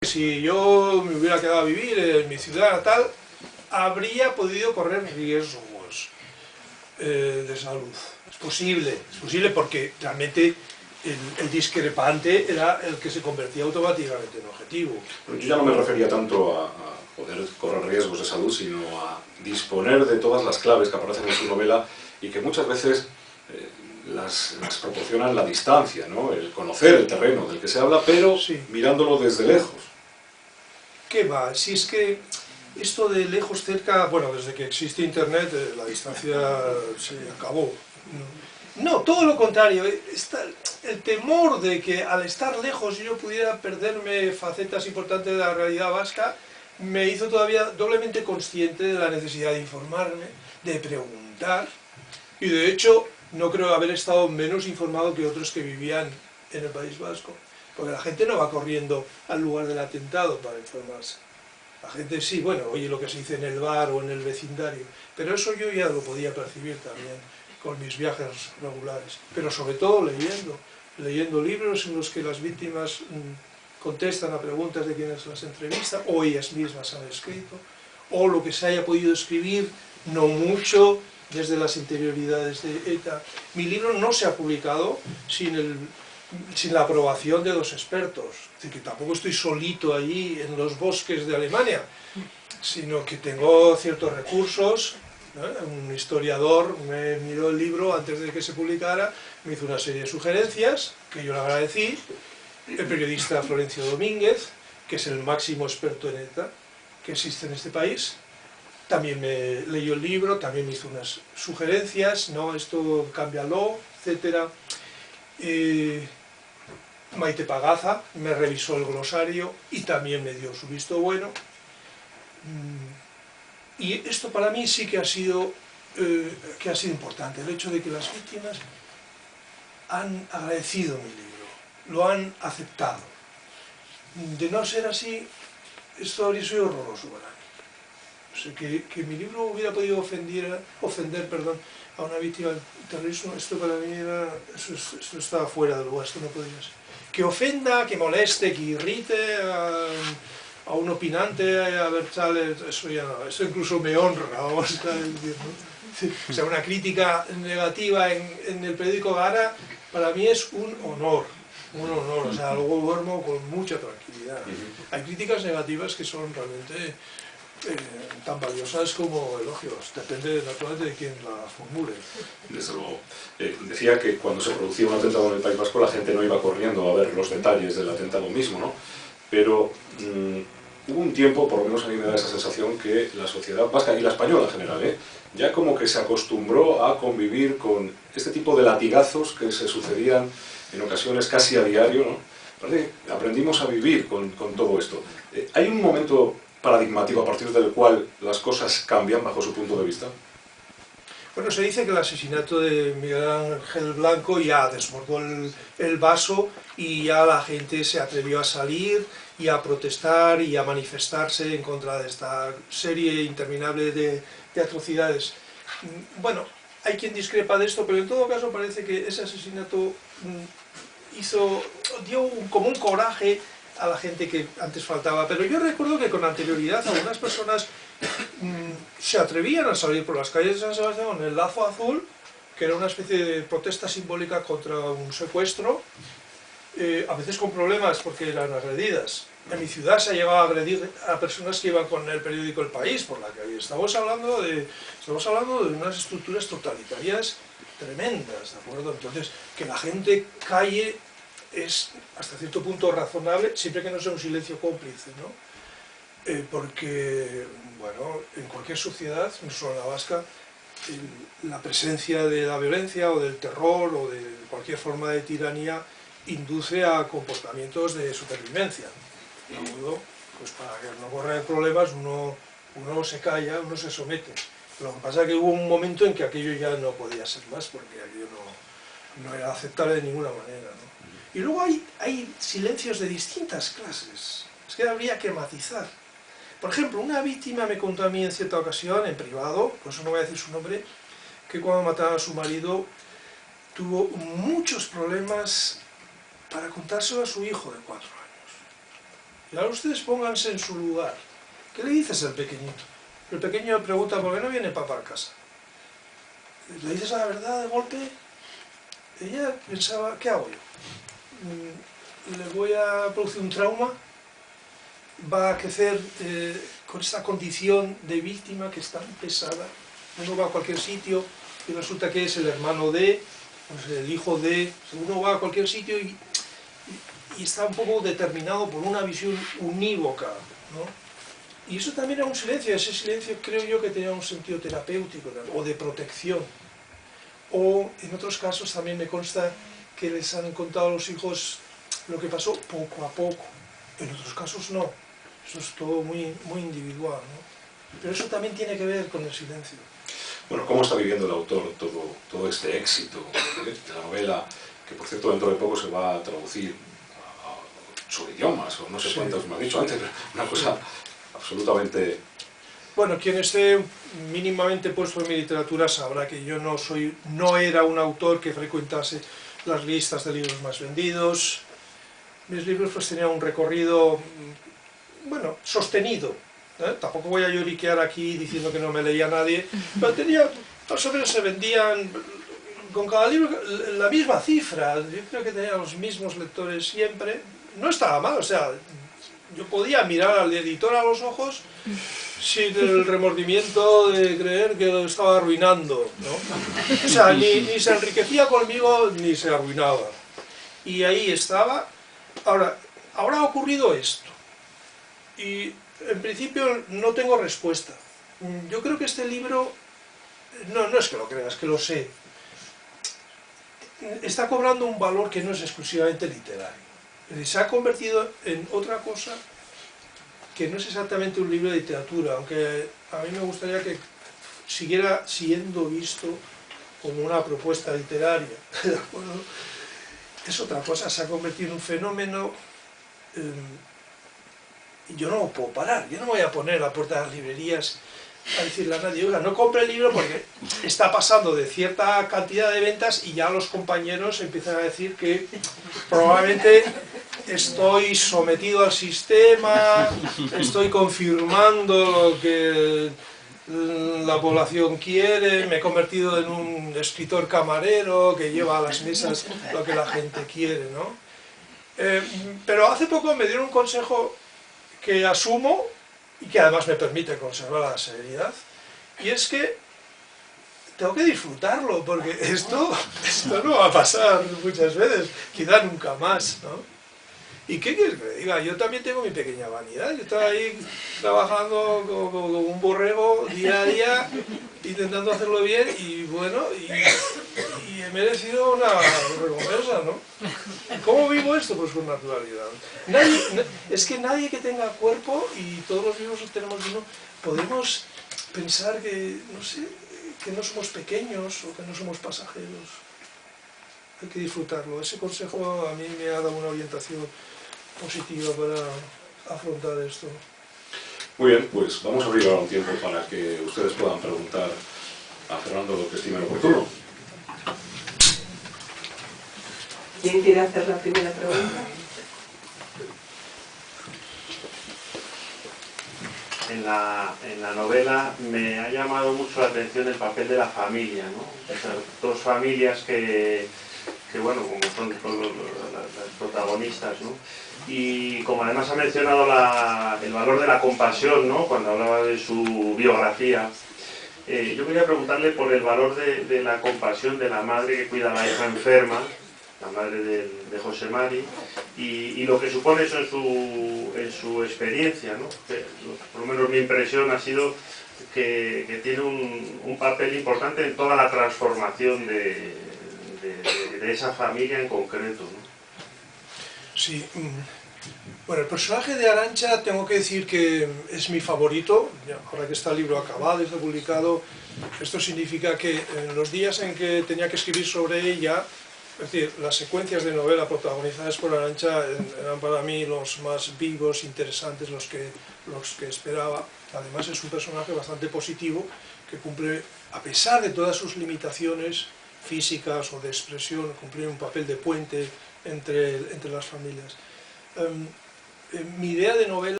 Si yo me hubiera quedado a vivir en mi ciudad natal, habría podido correr riesgos de salud. Es posible porque realmente el discrepante era el que se convertía automáticamente en objetivo. Yo ya no me refería tanto a poder correr riesgos de salud, sino a disponer de todas las claves que aparecen en su novela y que muchas veces las proporcionan la distancia, ¿no? El conocer el terreno del que se habla, pero sí, mirándolo desde lejos. ¿Qué va? Si es que esto de lejos, cerca, bueno, desde que existe Internet, la distancia se acabó. No, todo lo contrario. El temor de que al estar lejos yo pudiera perderme facetas importantes de la realidad vasca me hizo todavía doblemente consciente de la necesidad de informarme, de preguntar, y de hecho no creo haber estado menos informado que otros que vivían en el País Vasco. Porque la gente no va corriendo al lugar del atentado para informarse. La gente sí, bueno, oye lo que se dice en el bar o en el vecindario, pero eso yo ya lo podía percibir también con mis viajes regulares. Pero sobre todo leyendo libros en los que las víctimas contestan a preguntas de quienes las entrevistan, o ellas mismas han escrito, o lo que se haya podido escribir, no mucho, desde las interioridades de ETA. Mi libro no se ha publicado sin la aprobación de dos expertos, es decir, que tampoco estoy solito allí en los bosques de Alemania, sino que tengo ciertos recursos, ¿no? Un historiador me miró el libro antes de que se publicara, me hizo una serie de sugerencias, que yo le agradecí, el periodista Florencio Domínguez, que es el máximo experto en ETA que existe en este país, también me leyó el libro, también me hizo unas sugerencias, no, esto cámbialo, etc. Maite Pagaza me revisó el glosario y también me dio su visto bueno. Y esto para mí sí que ha sido importante, el hecho de que las víctimas han agradecido mi libro, lo han aceptado. De no ser así, esto habría sido horroroso para mí. O sea, que mi libro hubiera podido ofender a una víctima del terrorismo, esto para mí era, esto estaba fuera del lugar, esto no podía ser. Que ofenda, que moleste, que irrite a un opinante, a Berchales, eso ya no, eso incluso me honra, vamos a decir, ¿no? O sea, una crítica negativa en el periódico Gara para mí es un honor, o sea, luego duermo con mucha tranquilidad. Hay críticas negativas que son realmente tan valiosas como elogios, depende naturalmente de quién las formule. Desde luego. Decía que cuando se producía un atentado en el País Vasco la gente no iba corriendo a ver los detalles del atentado mismo, ¿no? Pero hubo un tiempo, por lo menos a mí me da esa sensación, que la sociedad vasca y la española en general, ya como que se acostumbró a convivir con este tipo de latigazos que se sucedían en ocasiones casi a diario, ¿no? Parece que aprendimos a vivir con todo esto. ¿Hay un momento paradigmático a partir del cual las cosas cambian bajo su punto de vista? Bueno, se dice que el asesinato de Miguel Ángel Blanco ya desbordó el vaso y ya la gente se atrevió a salir y a protestar y a manifestarse en contra de esta serie interminable de atrocidades. Bueno, hay quien discrepa de esto, pero en todo caso parece que ese asesinato dio como un coraje a la gente que antes faltaba, pero yo recuerdo que con anterioridad algunas personas se atrevían a salir por las calles de San Sebastián con el lazo azul, que era una especie de protesta simbólica contra un secuestro, a veces con problemas porque eran agredidas. En mi ciudad se ha llegado a agredir a personas que iban con el periódico El País por la calle. Estamos hablando de unas estructuras totalitarias tremendas, ¿de acuerdo? Entonces, que la gente calle es hasta cierto punto razonable, siempre que no sea un silencio cómplice, ¿no? Porque, bueno, en cualquier sociedad, no solo en la vasca, la presencia de la violencia o del terror o de cualquier forma de tiranía induce a comportamientos de supervivencia, ¿de acuerdo? Pues para que no corran problemas uno se calla, uno se somete. Lo que pasa es que hubo un momento en que aquello ya no podía ser más, porque aquello no era aceptable de ninguna manera, ¿no? Y luego hay silencios de distintas clases, es que habría que matizar. Por ejemplo, una víctima me contó a mí en cierta ocasión, en privado, por eso no voy a decir su nombre, que cuando mataba a su marido tuvo muchos problemas para contárselo a su hijo de 4 años. Y ahora ustedes pónganse en su lugar. ¿Qué le dices al pequeñito? El pequeño pregunta, ¿por qué no viene papá a casa? ¿Le dices la verdad de golpe? Ella pensaba, ¿qué hago yo? ¿Le voy a producir un trauma? ¿Va a crecer con esta condición de víctima que es tan pesada? Uno va a cualquier sitio y resulta que es el hermano de, pues el hijo de... Uno va a cualquier sitio y está un poco determinado por una visión unívoca, ¿no? Y eso también era un silencio. Ese silencio creo yo que tenía un sentido terapéutico o de protección. O en otros casos también me consta que les han contado a los hijos lo que pasó poco a poco. En otros casos no. Eso es todo muy, muy individual, ¿no? Pero eso también tiene que ver con el silencio. Bueno, ¿cómo está viviendo el autor todo este éxito de la novela, que por cierto dentro de poco se va a traducir a 8 idiomas, o no sé cuántos me ha dicho antes, pero una cosa absolutamente... Bueno, quien esté mínimamente puesto en mi literatura sabrá que yo no era un autor que frecuentase las listas de libros más vendidos. Mis libros pues tenían un recorrido, bueno, sostenido. Tampoco voy a lloriquear aquí diciendo que no me leía nadie, pero más o menos se vendían con cada libro la misma cifra. Yo creo que tenía los mismos lectores siempre. No estaba mal, o sea, yo podía mirar al editor a los ojos sin el remordimiento de creer que lo estaba arruinando, ¿no? O sea, ni se enriquecía conmigo ni se arruinaba. Y ahí estaba. Ahora ha ocurrido esto. Y en principio no tengo respuesta. Yo creo que este libro, no es que lo creas, que lo sé, está cobrando un valor que no es exclusivamente literario. Es decir, se ha convertido en otra cosa que no es exactamente un libro de literatura, aunque a mí me gustaría que siguiera siendo visto como una propuesta literaria. ¿De acuerdo? Es otra cosa, se ha convertido en un fenómeno. Y yo no lo puedo parar, yo no me voy a poner a la puerta de las librerías a decirle a nadie, oiga, no compre el libro porque está pasando de cierta cantidad de ventas y ya los compañeros empiezan a decir que probablemente estoy sometido al sistema, estoy confirmando lo que la población quiere, me he convertido en un escritor camarero que lleva a las mesas lo que la gente quiere, ¿no? Pero hace poco me dieron un consejo que asumo y que además me permite conservar la serenidad, y es que tengo que disfrutarlo, porque esto no va a pasar muchas veces, quizá nunca más, ¿no? ¿Y qué quieres que me diga? Yo también tengo mi pequeña vanidad, yo estoy ahí trabajando como un borrego día a día, intentando hacerlo bien, y bueno, y he merecido una recompensa, ¿no? ¿Cómo vivo esto? Pues con naturalidad. Es que nadie que tenga cuerpo, y todos los vivos tenemos uno, podemos pensar que, no sé, que no somos pequeños o que no somos pasajeros. Hay que disfrutarlo. Ese consejo a mí me ha dado una orientación positiva para afrontar esto. Muy bien, pues vamos a abrir ahora un tiempo para que ustedes puedan preguntar a Fernando lo que estimen oportuno. ¿Quién quiere hacer la primera pregunta? En la novela me ha llamado mucho la atención el papel de la familia, ¿no? O sea, dos familias que bueno, como son todos las protagonistas, ¿no? Y como además ha mencionado el valor de la compasión, ¿no? Cuando hablaba de su biografía, yo quería preguntarle por el valor de la compasión de la madre que cuida a la hija enferma, la madre de José Mari, y lo que supone eso en su experiencia, ¿no? Que, por lo menos mi impresión ha sido que tiene un papel importante en toda la transformación de esa familia en concreto, ¿no? Sí. Bueno, el personaje de Arantxa tengo que decir que es mi favorito. Ahora que está el libro acabado y está publicado, esto significa que en los días en que tenía que escribir sobre ella, es decir, las secuencias de novela protagonizadas por Arantxa eran para mí los más vivos, interesantes, los que esperaba. Además es un personaje bastante positivo que cumple, a pesar de todas sus limitaciones físicas o de expresión, cumple un papel de puente entre las familias. mi idea de novela